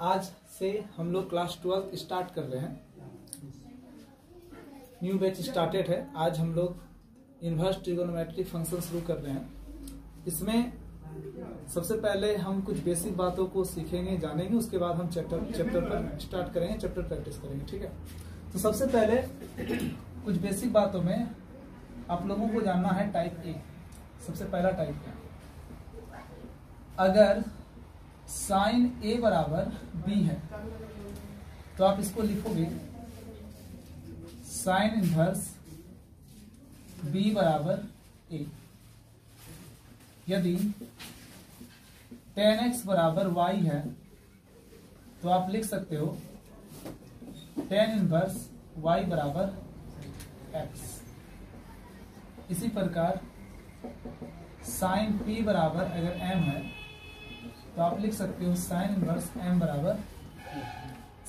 आज से हम लोग क्लास 12 स्टार्ट कर रहे हैं। न्यू बैच स्टार्टेड है। आज हम लोग इनवर्स ट्रिगोनोमेट्री फंक्शन शुरू कर रहे हैं। इसमें सबसे पहले हम कुछ बेसिक बातों को सीखेंगे, जानेंगे, उसके बाद हम चैप्टर पर स्टार्ट करेंगे, चैप्टर प्रैक्टिस करेंगे। ठीक है, तो सबसे पहले कुछ बेसिक बातों में आप लोगों को जानना है टाइप ए। सबसे पहला टाइप क्या है? अगर साइन ए बराबर बी है तो आप इसको लिखोगे साइन इनवर्स बी बराबर ए। यदि tan x बराबर y है तो आप लिख सकते हो tan इनवर्स y बराबर x। इसी प्रकार साइन p बराबर अगर m है तो आप लिख सकते हो साइन इनवर्स m बराबर।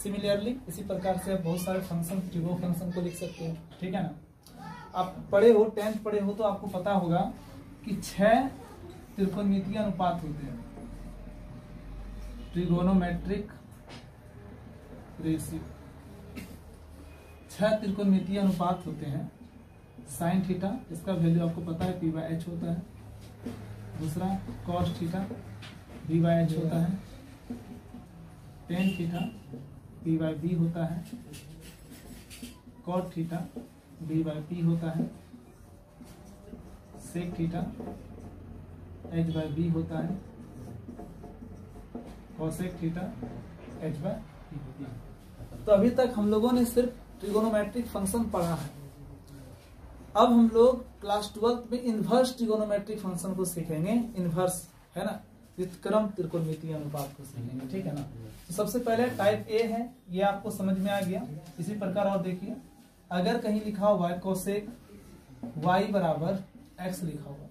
सिमिलरली इसी प्रकार से आप बहुत सारे फंक्शन, ट्रिगो फंक्शन को लिख सकते हो। ठीक है ना, आप पढ़े हो, 10th पढ़े हो तो आपको पता होगा कि 6 त्रिकोणमितीय अनुपात होते हैं। ट्रिगोनोमेट्रिक रेशियो 6 त्रिकोणमितीय अनुपात होते हैं। साइन थीटा, इसका वैल्यू आपको पता है p/h होता है। दूसरा कॉस थीटा b/h होता है। टेन थीटा p/b होता है। कॉट थीटा b/p होता है। सेक थीटा h/b होता है। कॉसेक थीटा h/p होता है। तो अभी तक हम लोगों ने सिर्फ ट्रिगोनोमेट्रिक फंक्शन पढ़ा है। अब हम लोग क्लास 12 में इनवर्स ट्रिगोनोमेट्रिक फंक्शन को सीखेंगे। इनवर्स है ना, व्युत्क्रम त्रिकोणमितीय अनुपात को सीखेंगे। ठीक है ना, तो सबसे पहले टाइप ए है, ये आपको समझ में आ गया। इसी प्रकार और देखिए, अगर कहीं लिखा हुआ है कोसेक y बराबर x लिखा हुआ है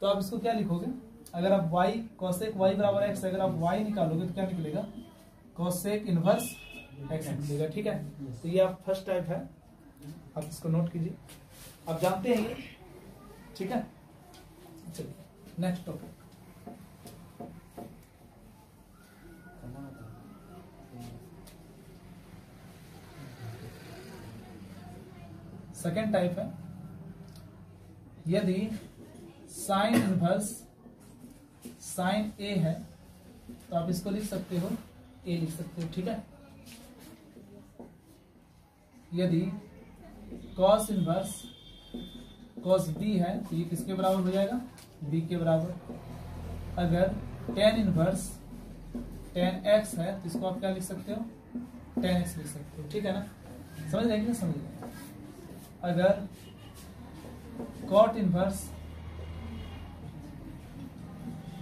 तो आप इसको क्या लिखोगे? अगर आप y कोसेक y बराबर x, अगर आप y निकालोगे तो क्या निकलेगा? कोसेक इनवर्स x निकलेगा। ठीक है, तो ये आप फर्स्ट टाइप है, आप इसको नोट कीजिए। आप जानते हैं ये। ठीक है, चलिए नेक्स्ट टॉपिक। सेकेंड टाइप है, यदि साइन इनवर्स साइन ए है तो आप इसको लिख सकते हो ए लिख सकते हो। ठीक है, यदि कॉस इनवर्स कॉस बी है तो ये किसके बराबर हो जाएगा? बी के बराबर। अगर टेन इनवर्स टेन एक्स है तो इसको आप क्या लिख सकते हो? टेन एक्स लिख सकते हो। ठीक है ना, समझ रहे कि ना? समझ रहे। अगर कॉट इनवर्स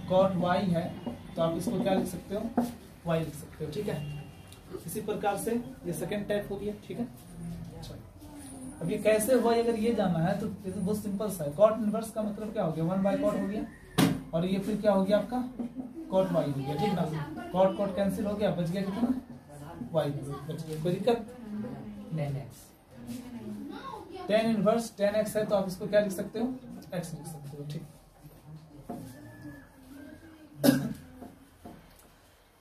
कॉट वाई है तो आप इसको क्या लिख सकते हो? वाई लिख सकते हो। ठीक है, इसी प्रकार से ये सेकेंड टाइप हो गया। ठीक है, अब ये कैसे हुआ अगर ये जानना है तो बहुत सिंपल सा है। कॉट इनवर्स का मतलब क्या हो गया? 1/कॉट हो गया, और ये फिर क्या हो गया आपका? कॉट वाई हो गया। ठीक ना, कॉट कॉट कैंसिल हो गया, बच गया कितना? वाई बच गया। कोई दिक्कत? नहीं। टेन इनवर्स टेन एक्स है तो आप इसको क्या लिख सकते हो? एक्स लिख सकते हो। ठीक,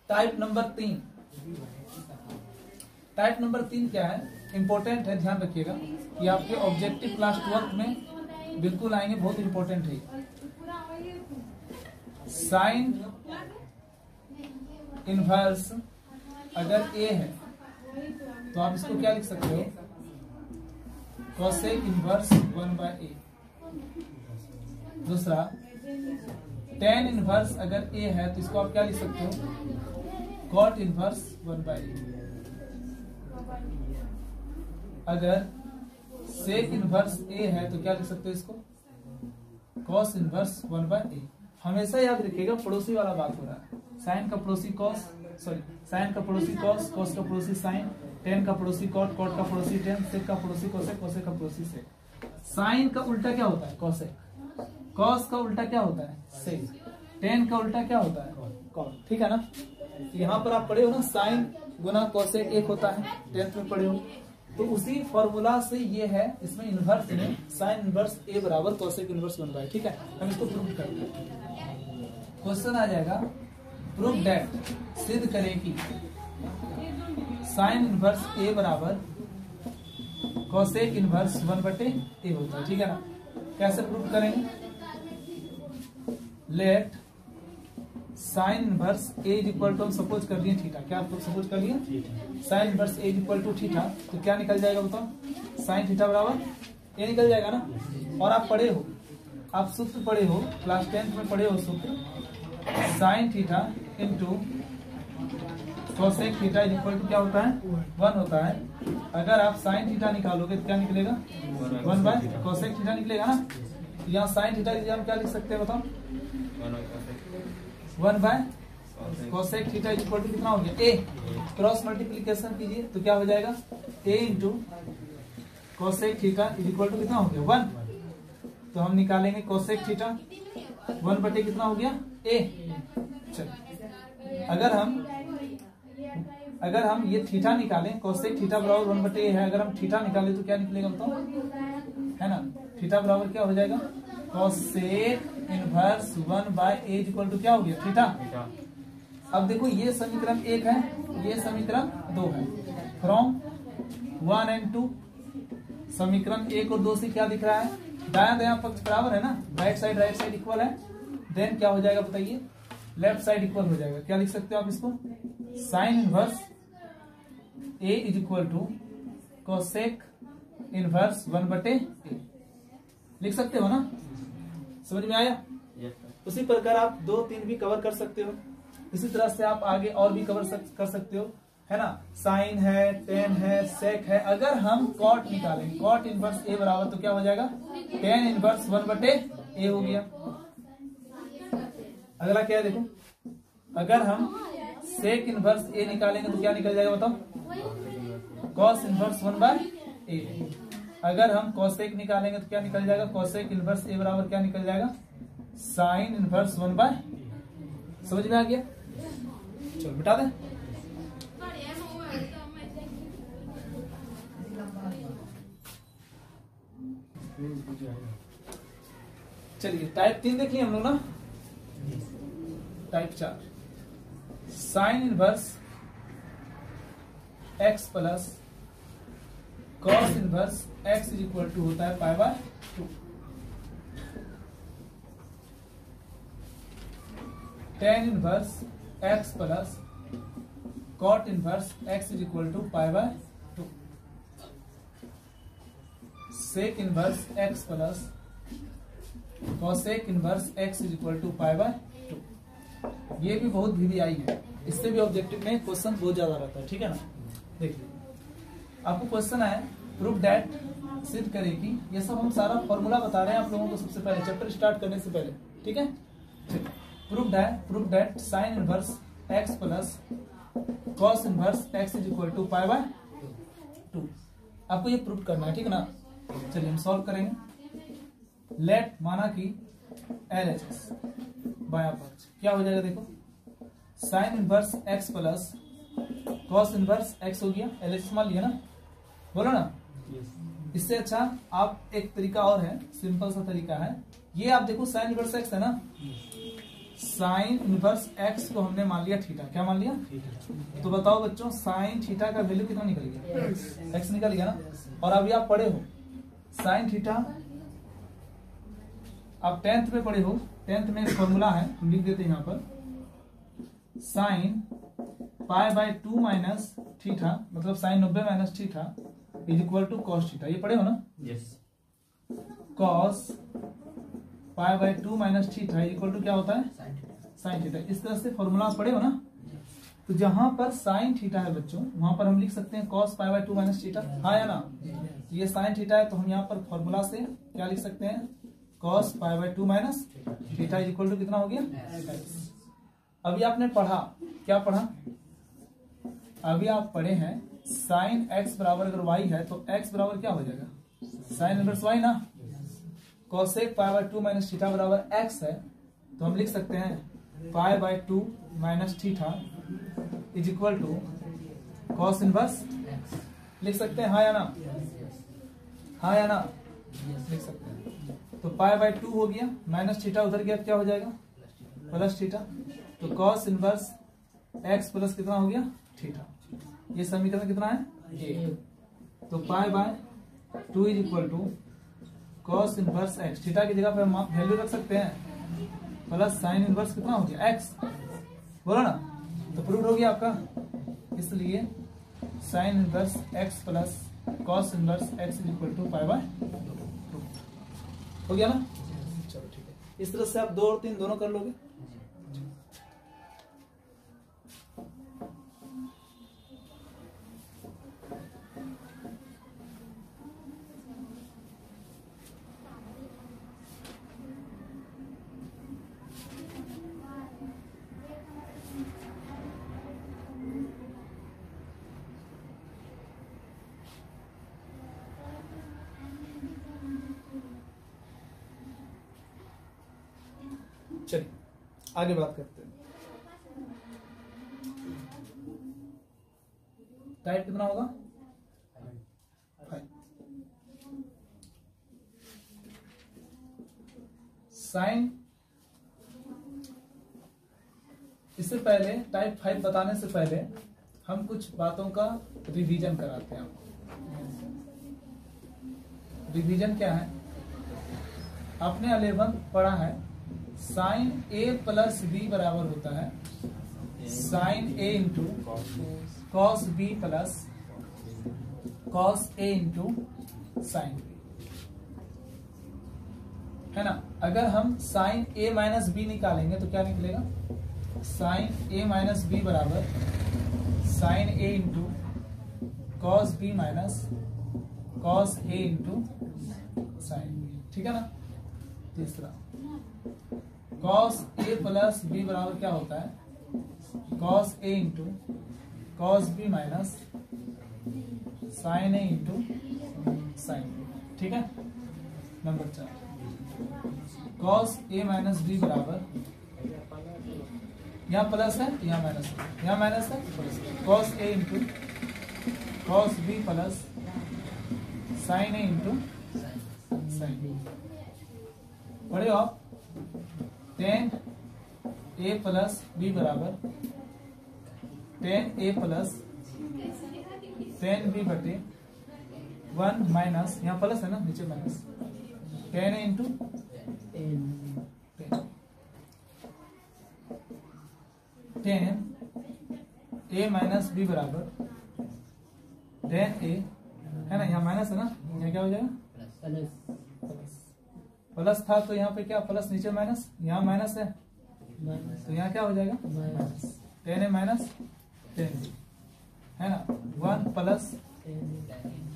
टाइप नंबर 3। टाइप नंबर 3 क्या है? इंपॉर्टेंट है, ध्यान रखिएगा। ये आपके ऑब्जेक्टिव क्लास 12 में बिल्कुल आएंगे, बहुत इंपॉर्टेंट है। साइन इनवर्स अगर ए है तो आप इसको क्या लिख सकते हो? Cosec inverse 1/a। दूसरा टेन इनवर्स अगर ए है तो इसको आप क्या लिख सकते हो? Cot inverse 1/a। अगर सेक इनवर्स ए है तो क्या लिख सकते हो इसको? Cos inverse 1/a। हमेशा याद रखिएगा, पड़ोसी वाला बात हो रहा है। साइन का पड़ोसी कॉस, सॉरी साइन का पड़ोसी कॉस, कॉस का पड़ोसी साइन, टेन का पड़ोसी कॉट, कॉट का पड़ोसी टेन, सेक का पड़ोसी कोसेक, कोसेक का पड़ोसी सेक। साइन का उल्टा क्या होता है? कोसेक। कॉस का उल्टा क्या होता है? सेक। टेन का उल्टा क्या होता है? कॉट। ठीक है ना, यहाँ पर आप पढ़े हो ना, साइन गुना कोसेक एक होता है, 10th में पढ़े हो। तो उसी फॉर्मूला से ये है, इसमें इनवर्स में साइन इनवर्स ए बराबर कोसेक इनवर्स 1/। ठीक है, हम इसको प्रूव करते हैं। क्वेश्चन आ जाएगा प्रूव दैट, सिद्ध करें कि साइन इनवर्स ए बराबर कोसेक इनवर्स 1/a होता है। ठीक है ना? कैसे प्रूव करेंगे? Let sine inverse A is equal to, हम सपोज कर लिए थीटा। क्या आप सपोज कर लिए? Sine inverse A is equal to theta. तो क्या निकल जाएगा बताओ? साइन थीटा बराबर ए निकल जाएगा ना। और आप पढ़े हो, आप सूत्र पढ़े हो, क्लास 10th में पढ़े हो सूत्र, sine theta into cosec theta is equal to क्या होता है? 1 होता है। अगर आप साइन थीटा निकालोगे तो क्या निकलेगा? 1/कोसेक थीटा निकलेगा ना। तो यहाँ साइन थीटा की जगह हम क्या लिख सकते हैं बताओ? 1/कोसेक थीटा इज इक्वल टू कितना हो गया? ए। क्रॉस मल्टीप्लीकेशन कीजिए तो क्या हो जाएगा? A into cosec theta is equal to कितना हो गया? 1। तो हम निकालेंगे कोसेक थीटा 1/, कितना हो गया? ए। चलिए, अगर हम ये थीटा निकालें, कोसेक थीटा बराबर 1/a है, अगर हम थीटा निकालें तो क्या निकलेगा बताओ? है ना? थीटा बराबर क्या हो जाएगा? Cosec inverse 1/a is equal to क्या हो गया? थीटा। अब देखो ये समीकरण 1 है, ये समीकरण 2 है। फ्रॉम 1 and 2 समीकरण 1 और 2 से क्या दिख रहा है? दायां दायां पक्ष बराबर है ना, राइट साइड इक्वल है। देन क्या हो जाएगा बताइए? लेफ्ट साइड इक्वल हो जाएगा। क्या लिख सकते हो आप इसको? Sine inverse A is equal to cosec inverse 1/a लिख सकते हो ना? समझ में आया? उसी प्रकार आप 2, 3 भी कवर कर सकते हो। इसी तरह से आप आगे और भी कवर कर सकते हो, है ना? साइन है, टेन है, सेक है। अगर हम कॉट निकालेंगे, कॉट इनवर्स ए बराबर तो क्या हो जाएगा? टेन इनवर्स 1/a हो गया। अगला क्या है देखो, अगर हम सेक इनवर्स ए निकालेंगे तो क्या निकल जाएगा बताओ? Cos inverse 1/a। अगर हम कोसेक निकालेंगे तो क्या निकल जाएगा? कोसेक इनवर्स ए बराबर क्या निकल जाएगा? Sine inverse 1/a। समझ में आ गया? चलो बिठा दें। चलिए टाइप 3 देख लिया हम लोग ना। Type 4, sine inverse x plus cos inverse x is equal to होता है π/2। Tan inverse x plus cot inverse x is equal to π/2। Sec inverse x plus cosec inverse x is equal to π/2। ये भी बहुत VVI है, इससे भी objective में question बहुत ज्यादा रहता है। ठीक है ना? देखिए आपको क्वेश्चन है प्रूव दैट, सिद्ध करें कि, ये सब हम सारा फॉर्मूला बता रहे हैं आप लोगों को सबसे पहले चैप्टर स्टार्ट करने से पहले। ठीक है? Prove that sine inverse x plus cos inverse x is equal to π/2। आपको ये प्रूव करना है। ठीक है ना? चलिए हम सॉल्व करेंगे। लेट माना कि LHS बायां पक्ष क्या हो जाएगा देखो, sign inverse x plus cos inverse x हो गया। LHS मान लिया ना, बोलो ना। इससे अच्छा आप एक तरीका और है, सिंपल सा तरीका है। ये आप देखो साइन इनवर्स x है ना, साइन इनवर्स x को हमने मान लिया थीटा। क्या मान लिया? तो बताओ बच्चों, साइन थीटा का वैल्यू कितना निकल गया? x निकल गया ना। और अभी आप पढ़े हो साइन थीटा, आप 10th में पढ़े हो, 10th में फॉर्मूला है, लिख देते हैं यहाँ पर, साइन π/2 माइनस थीटा, मतलब sine 90 minus theta is equal to cos theta. ये पढ़े हो ना? Yes. Cos π/2 minus theta is equal to क्या होता है? Sine theta. इस तरह से फॉर्मूला पढ़े हो ना? तो जहां पर साइन थीटा है बच्चों, वहां पर हम लिख सकते हैं कॉस π/2 माइनस थीटा। हाँ या ना? ये साइन थीटा है तो हम यहाँ पर फॉर्मूला से क्या लिख सकते हैं? Cos π/2 minus theta is equal to कितना हो गया? अभी आपने पढ़ा, क्या पढ़ा? अभी आप पढ़े हैं साइन x बराबर अगर y है तो x बराबर क्या हो जाएगा? साइन इनवर्स y ना। कॉसेक π/2 माइनस थीटा बराबर x है, तो हम लिख सकते हैं π/2 minus theta is equal to cos inverse, लिख सकते हैं। हाँ या ना? हाँ या ना? लिख सकते हैं। तो π/2 हो गया, माइनस थीटा उधर गया, क्या हो जाएगा? Plus theta. तो कॉस इनवर्स एक्स प्लस कितना हो गया थीटा। ये समीकरण कितना है 1। तो pi by 2 is equal to cos inverse x, theta की जगह पे हम वैल्यू रख सकते हैं प्लस साइन इनवर्स कितना हो गया एक्स, बोलो ना, तो प्रूव हो गया आपका। इसलिए sine inverse x plus cos inverse x is equal to pi by 2 हो गया ना। चलो ठीक है, इस तरह से आप 2 और 3 दोनों कर लोगे। चलिए आगे बात करते हैं। टाइप कितना होगा 5। साइन, इससे पहले टाइप 5 बताने से पहले हम कुछ बातों का रिवीजन कराते हैं आपको। रिवीजन क्या है, आपने 11 पढ़ा है साइन ए प्लस बी बराबर होता है sine A into cos B plus cos A into sine B, है ना। अगर हम साइन ए माइनस बी निकालेंगे तो क्या निकलेगा, साइन ए माइनस बी बराबर sine A into cos B minus cos A into sine B, ठीक है ना। तीसरा कॉस ए प्लस बी बराबर क्या होता है, cos A into cos B minus sine A into sine B, ठीक है। Number 4 cos A minus B बराबर, यहाँ प्लस है यहाँ माइनस है, यहाँ माइनस है प्लस है, cos A into cos B plus sine A into sine B. पढ़े हो आप, टेन ए प्लस बी बराबर tan A plus tan B बटे 1 माइनस, यहाँ प्लस है ना नीचे minus, tan A into tan A minus B बराबर टेन ए, है ना, यहाँ माइनस है ना, यहाँ क्या हो जाएगा प्लस था, तो यहाँ पे क्या प्लस नीचे माइनस, यहाँ माइनस है तो यहाँ क्या हो जाएगा minus, tan A minus tan B, है ना, 1 प्लस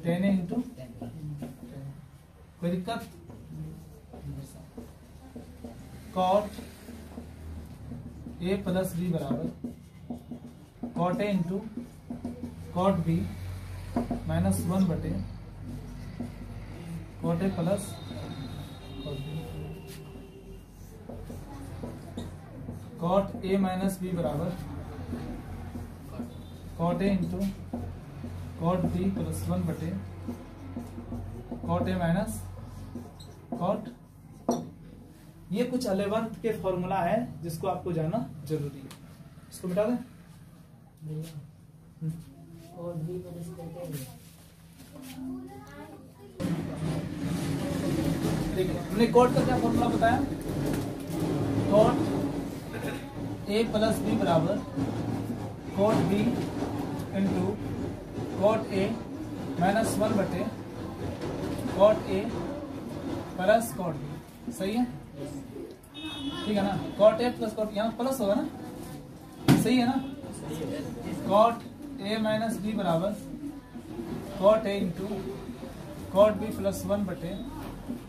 टेन ए इंटू, कोई दिक्कत। कॉट ए प्लस बी बराबर cot A into cot B minus 1 बटे cot A plus cot A minus B बराबर cot A into cot B plus 1 बटे cot A minus cot. ये कुछ 11 के formula है जिसको आपको जानना जरूरी है, इसको मिटा दें। देखिए हमने कॉट का क्या फॉर्मूला बताया, कॉट ए प्लस बी बराबर cot B into cot A minus 1 बटे cot A plus cot B, सही है, ठीक है ना। कॉट ए प्लस कॉट, यहाँ प्लस होगा ना, सही है ना। कॉट ए माइनस बी बराबर cot A into cot B plus 1 बटे,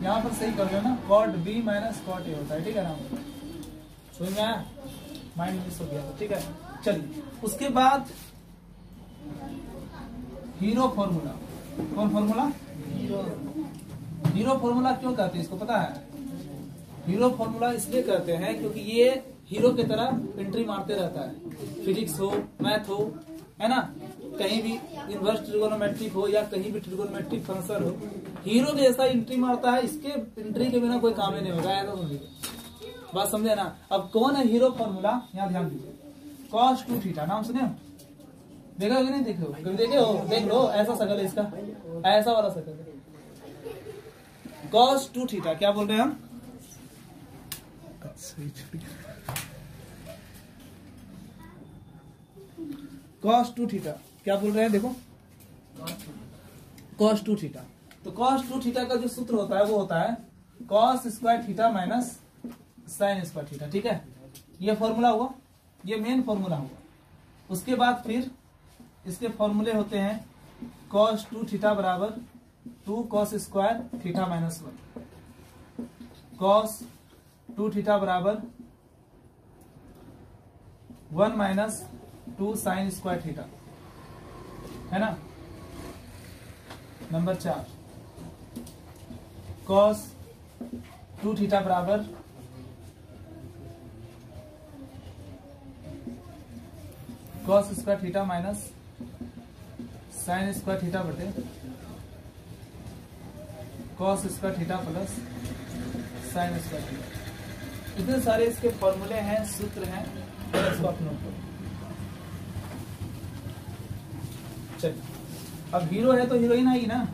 यहाँ पर सही कर देना, cot B minus cot A होता है, ठीक है ना। समझ में आया, माइंड मिस हो गया था, ठीक है। चलिए उसके बाद हीरो फॉर्मूला, कौन फॉर्मूला, हीरो फॉर्मूला क्यों कहते हैं इसको पता है। हीरो फॉर्मूला इसलिए कहते हैं क्योंकि ये हीरो की तरह एंट्री मारते रहता है, फिजिक्स हो मैथ हो, है ना, कहीं भी इनवर्स ट्रिगोनोमेट्रिक हो या कहीं भी ट्रिगोनोमेट्रिक फंक्शन हो, हीरो जैसा एंट्री मारता है। इसके एंट्री के बिना कोई काम ही नहीं होगा, बात समझे ना। अब कौन है हीरो फॉर्मूला, यहाँ ध्यान दीजिए, cos 2 थीटा, नाम सुने हो? देखा हो कि नहीं देखे हो? कभी देखे हो? देख लो, ऐसा शकल है इसका, ऐसा वाला शकल है, cos 2 थीटा। क्या बोल रहे हैं हम? cos 2 थीटा क्या बोल रहे हैं? देखो, cos 2 थीटा। तो cos 2 थीटा का जो सूत्र होता है वो होता है cos square theta minus sine square theta. ठीक है, ये फॉर्मूला हुआ, ये मेन फॉर्मूला हुआ। उसके बाद फिर इसके फॉर्मूले होते हैं cos 2 थीटा बराबर 2 cos square theta minus 1, cos 2 theta बराबर 1 माइनस 2 साइन स्क्वायर थीटा, है ना। नंबर 4 cos 2 थीटा बराबर cos square theta minus sine square theta बटे cos square theta plus sine square theta. इतने सारे इसके फॉर्मूले हैं, सूत्र हैं, इसको आप नोट करो। चलिए, अब हीरो है तो हीरोइन आएगी ना,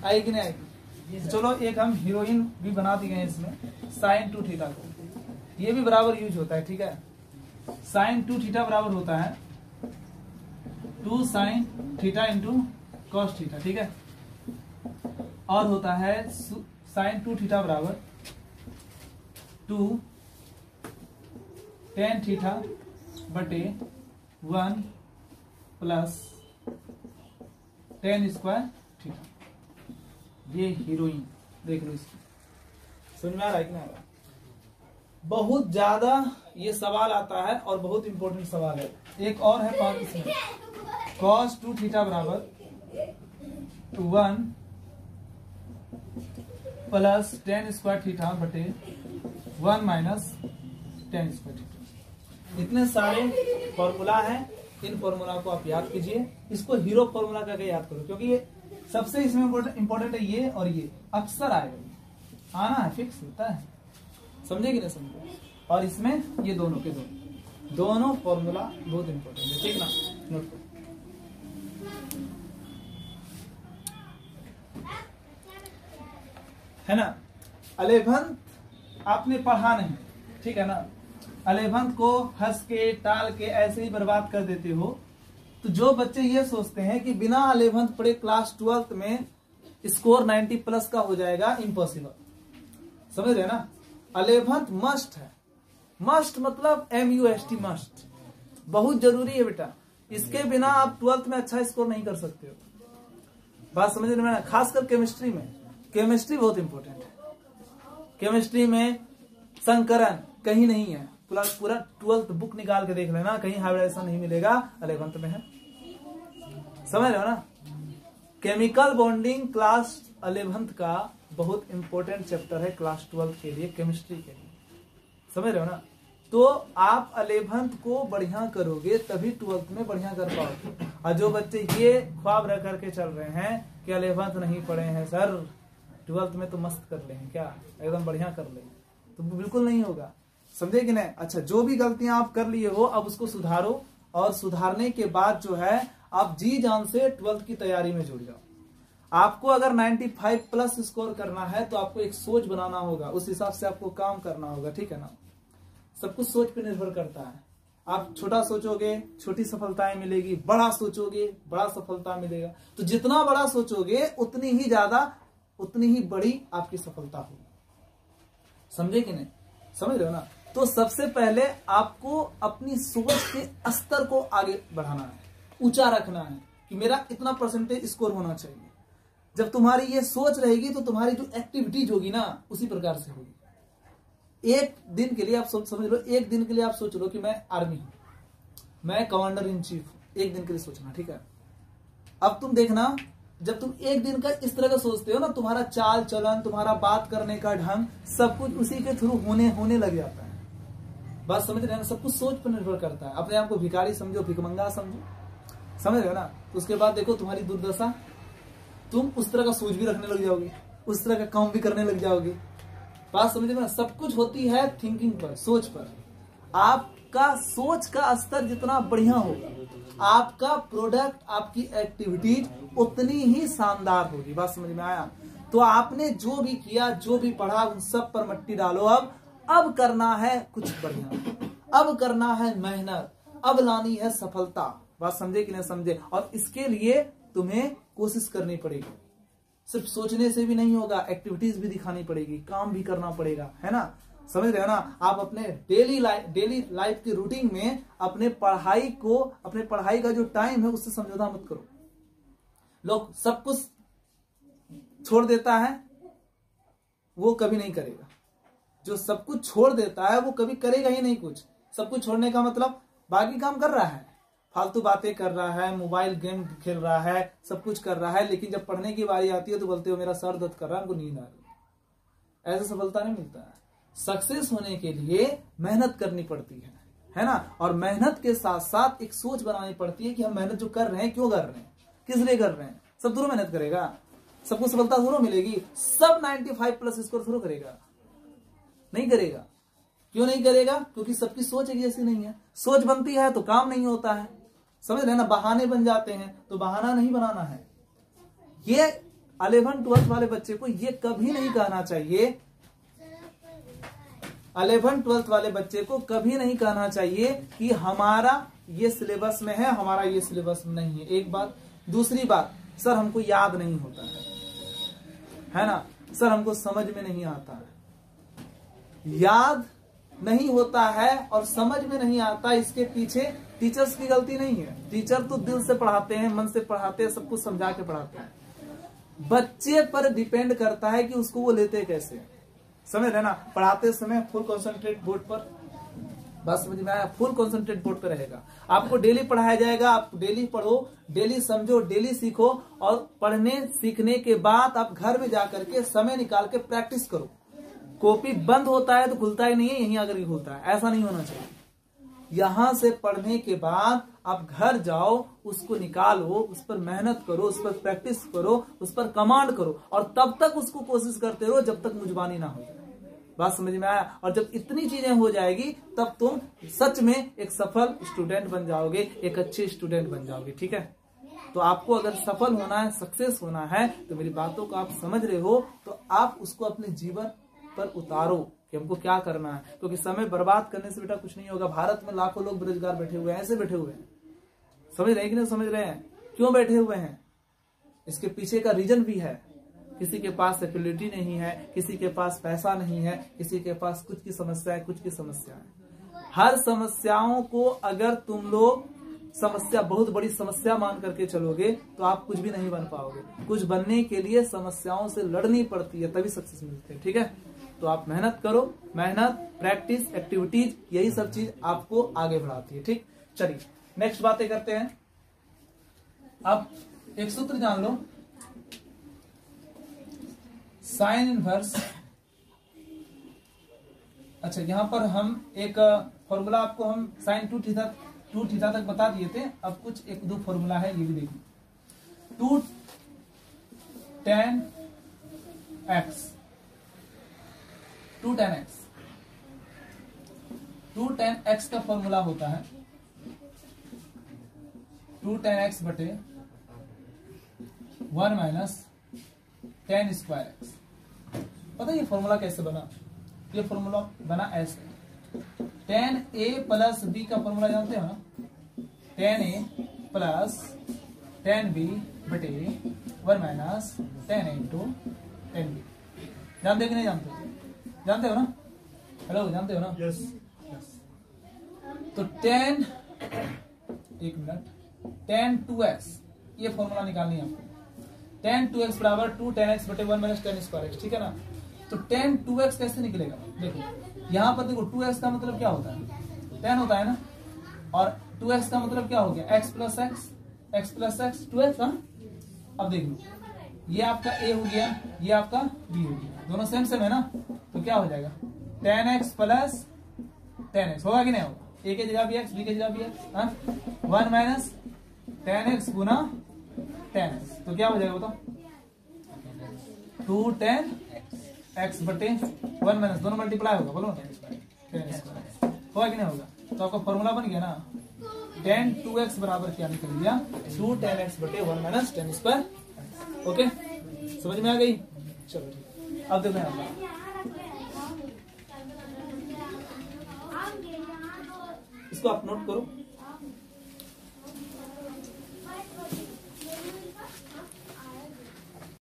आएगी नहीं आएगी? चलो एक हम हीरोइन भी बना दिए हैं इसमें, साइन 2 थीटा को, ये भी बराबर यूज होता है। ठीक है, साइन 2 थीटा बराबर होता है 2 sign theta into cos theta. ठीक है, और होता है साइन 2 थीटा बराबर 2 टेन थीटा बटे 1 प्लस टेन स्क्वायर थीटा। ये हीरोइन देख लो, इसकी समझ में आ रहा है कि नहीं आ रहा? बहुत ज्यादा ये सवाल आता है और बहुत इंपॉर्टेंट सवाल है। एक और है पार्ट इसमें, cos 2 थीटा बराबर 1 प्लस टेन स्क्वायर थीटा बटे 1 माइनस टेन स्क्वायर थीटा। इतने सारे फॉर्मूला हैं, इन फॉर्मूला को आप याद कीजिए। इसको हीरो फॉर्मूला करके याद करो, क्योंकि ये सबसे इसमें इंपॉर्टेंट है। ये और ये अक्सर आएगा, आना है, फिक्स होता है, समझे कि नहीं समझे? और इसमें ये दोनों के दोनों फॉर्मूला बहुत इंपॉर्टेंट है। ठीक ना, नोट करो। है ना, 11th आपने पढ़ा नहीं, ठीक है ना। 11th को हंस के टाल के ऐसे ही बर्बाद कर देते हो। तो जो बच्चे ये सोचते हैं कि बिना 11th पढ़े क्लास 12th में स्कोर 90 प्लस का हो जाएगा, इम्पॉसिबल। समझ रहे ना, 11th मस्ट है, मस्ट मतलब MUST मस्ट, बहुत जरूरी है बेटा। इसके बिना आप 12th में अच्छा स्कोर नहीं कर सकते हो। बात समझ रहे हैं? खासकर केमिस्ट्री में, केमिस्ट्री बहुत इंपॉर्टेंट है। केमिस्ट्री में संकरण कहीं नहीं है, पूरा 12th बुक निकाल के देख लेना, कहीं हाइब्रिडाइजेशन नहीं मिलेगा, 11th में है। समझ रहे हो ना, केमिकल बॉन्डिंग क्लास 11th का बहुत इंपॉर्टेंट चैप्टर है क्लास 12th के लिए, केमिस्ट्री के लिए। समझ रहे हो ना, तो आप 11th को बढ़िया करोगे तभी 12th में बढ़िया कर पाओगे। और जो बच्चे ये ख्वाब रख करके चल रहे हैं कि 11th नहीं पढ़े हैं सर, 12th में तो मस्त कर ले, क्या एकदम बढ़िया कर ले, तो बिल्कुल नहीं होगा। समझे कि नहीं? अच्छा, जो भी गलतियां आप कर लिए हो अब उसको सुधारो, और सुधारने के बाद जो है आप जी जान से 12th की तैयारी में जुड़ जाओ। आपको अगर 95 प्लस स्कोर करना है तो आपको एक सोच बनाना होगा, उस हिसाब से आपको काम करना होगा। ठीक है ना, सब कुछ सोच पे निर्भर करता है। आप छोटा सोचोगे छोटी सफलताएं मिलेगी, बड़ा सोचोगे बड़ा सफलता मिलेगा। तो जितना बड़ा सोचोगे उतनी ही ज्यादा, उतनी ही बड़ी आपकी सफलता होगी। समझे कि नहीं? समझ रहे हो ना। तो सबसे पहले आपको अपनी सोच के स्तर को आगे बढ़ाना है, ऊंचा रखना है कि मेरा इतना परसेंटेज स्कोर होना चाहिए। जब तुम्हारी ये सोच रहेगी तो तुम्हारी जो एक्टिविटीज होगी ना उसी प्रकार से होगी। एक दिन के लिए आप समझ लो, एक दिन के लिए आप सोच लो कि मैं आर्मी हूं, मैं कमांडर इन चीफ हूं, एक दिन के लिए सोचना। ठीक है, अब तुम देखना, जब तुम एक दिन का इस तरह का सोचते हो ना, तुम्हारा चाल चलन, तुम्हारा बात करने का ढंग, सब कुछ उसी के थ्रू होने लग जाता है। बात समझ रहे हैं ना, सब कुछ सोच पर निर्भर करता है। अपने आप को भिखारी समझो, भिखमंगा समझो, समझ रहे हो ना। तो उसके बाद देखो तुम्हारी दुर्दशा, तुम उस तरह का सोच भी रखने लग जाओगे, उस तरह का काम भी करने लग जाओगे। बात समझ में? सब कुछ होती है थिंकिंग पर, सोच पर। आपका सोच का स्तर जितना बढ़िया होगा, आपका प्रोडक्ट, आपकी एक्टिविटीज उतनी ही शानदार होगी। बात समझ में आया? तो आपने जो भी किया, जो भी पढ़ा, उन सब पर मट्टी डालो। अब करना है कुछ बढ़िया, अब करना है मेहनत, अब लानी है सफलता। बात समझे कि नहीं समझे? और इसके लिए तुम्हें कोशिश करनी पड़ेगी। सिर्फ सोचने से भी नहीं होगा, एक्टिविटीज भी दिखानी पड़ेगी, काम भी करना पड़ेगा, है ना? समझ रहे हो ना? आप अपने डेली लाइफ की रूटीन में अपने पढ़ाई का जो टाइम है उससे समझौता मत करो। लोग सब कुछ छोड़ देता है, वो कभी नहीं करेगा। जो सब कुछ छोड़ देता है वो कभी करेगा ही नहीं कुछ। सब कुछ छोड़ने का मतलब बाकी काम कर रहा है, फालतू बातें कर रहा है, मोबाइल गेम खेल रहा है, सब कुछ कर रहा है, लेकिन जब पढ़ने की बारी आती है तो बोलते हो मेरा सर दर्द कर रहा है, हमको नींद आ रही है। ऐसे सफलता नहीं मिलता है। सक्सेस होने के लिए मेहनत करनी पड़ती है ना? और मेहनत के साथ साथ एक सोच बनानी पड़ती है कि हम मेहनत जो कर रहे हैं क्यों कर रहे हैं, किस लिए कर रहे हैं। सब दोनों मेहनत करेगा, सबको सफलता दोनों मिलेगी। सब 95+ स्कोर थोड़ा करेगा, नहीं करेगा। क्यों नहीं करेगा? क्योंकि सबकी सोच एक जैसी नहीं है। सोच बनती है तो काम नहीं होता है, समझ रहे ना? बहाने बन जाते हैं, तो बहाना नहीं बनाना है। ये 11th-12th वाले बच्चे को ये कभी नहीं कहना चाहिए, 11th-12th वाले बच्चे को कभी नहीं कहना चाहिए कि हमारा ये सिलेबस में है, हमारा ये सिलेबस में नहीं है। एक बात। दूसरी बात, सर हमको याद नहीं होता है ना? सर हमको समझ में नहीं आता है। याद नहीं होता है और समझ में नहीं आता, इसके पीछे टीचर्स की गलती नहीं है। टीचर तो दिल से पढ़ाते हैं, मन से पढ़ाते हैं, सब कुछ समझा के पढ़ाते हैं। बच्चे पर डिपेंड करता है कि उसको वो लेते कैसे। समझ रहे ना? पढ़ाते समय फुल कॉन्सेंट्रेट बोर्ड पर, बस समझ में आया? फुल कॉन्सेंट्रेट बोर्ड पर रहेगा। आपको डेली पढ़ाया जाएगा, आप डेली पढ़ो, डेली समझो, डेली सीखो, और पढ़ने सीखने के बाद आप घर में जाकर के समय निकाल के प्रैक्टिस करो। कॉपी बंद होता है तो खुलता ही नहीं है, यहीं आकर के खुलता है, ऐसा नहीं होना चाहिए। यहां से पढ़ने के बाद आप घर जाओ, उसको निकालो, उस पर मेहनत करो, उस पर प्रैक्टिस करो, उस पर कमांड करो, और तब तक उसको कोशिश करते रहो जब तक मुजबानी ना हो जाए। बात समझ में आया? और जब इतनी चीजें हो जाएगी तब तुम सच में एक सफल स्टूडेंट बन जाओगे, एक अच्छे स्टूडेंट बन जाओगे। ठीक है? तो आपको अगर सफल होना है, सक्सेस होना है, तो मेरी बातों को आप समझ रहे हो, तो आप उसको अपने जीवन पर उतारो कि हमको क्या करना है। क्योंकि समय बर्बाद करने से बेटा कुछ नहीं होगा। भारत में लाखों लोग बेरोजगार बैठे हुए हैं, ऐसे बैठे हुए हैं। समझ रहे हैं कि नहीं समझ रहे हैं? क्यों बैठे हुए हैं? इसके पीछे का रीजन भी है। किसी के पास एबिलिटी नहीं है, किसी के पास पैसा नहीं है, किसी के पास कुछ की समस्या है, कुछ की समस्या है। हर समस्याओं को अगर तुम लोग समस्या, बहुत बड़ी समस्या मान करके चलोगे तो आप कुछ भी नहीं बन पाओगे। कुछ बनने के लिए समस्याओं से लड़नी पड़ती है, तभी सक्सेस मिलती है। ठीक है? तो आप मेहनत करो, मेहनत, प्रैक्टिस, एक्टिविटीज, यही सब चीज आपको आगे बढ़ाती है। ठीक? चलिए नेक्स्ट बातें करते हैं। अब एक सूत्र जान लो, साइन इनवर्स। अच्छा, यहां पर हम एक फॉर्मूला आपको हम साइन 2 थीटा तक बता दिए थे। अब कुछ 1-2 फॉर्मूला है, ये भी देखिए। 2 tan x 2 tan x का फॉर्मूला होता है 2 tan x बटे 1 माइनस tan स्क्वायर x। पता है ये फॉर्मूला कैसे बना? ये फॉर्मूला बना ऐसे, tan a प्लस b का फॉर्मूला जानते हो ना? tan a plus tan b बटे 1 minus tan a into tan b। जानते कि नहीं जानते? जानते हो ना? हेलो, जानते हो ना? यस। तो tan, एक मिनट, tan 2x, ये फॉर्मूला निकालनी है आपको। tan 2x बराबर 2 tan x बटे 1 माइनस tan स्क्वायर x। ठीक है ना? तो tan 2x कैसे निकलेगा? देखो यहां पर देखो, 2x का मतलब क्या होता है? tan होता है ना, और 2x का मतलब क्या हो गया? x plus x 2x। हाँ, अब देख लो, ये आपका a हो गया, ये आपका b हो गया, दोनों सेम सेम है ना? तो क्या हो जाएगा? tan x plus tan x होगा कि नहीं होगा? a की जगह भी x, b की जगह भी x। हाँ, 1 माइनस tan x गुना tan x, तो क्या हो जाएगा बताओ? 2 tan एक्स बटे 1 माइनस, दोनों मल्टीप्लाई होगा, बोलो टेन स्क्वायर होगा कि नहीं होगा। तो आपका फॉर्मूला बन गया ना, tan 2x बराबर क्या निकल गया, 2 tan x बटे 1 माइनस टेन स्क्वायर। ओके, समझ में आ गई। चलो ठीक, अब देखो यहाँ पर इसको आप नोट करो।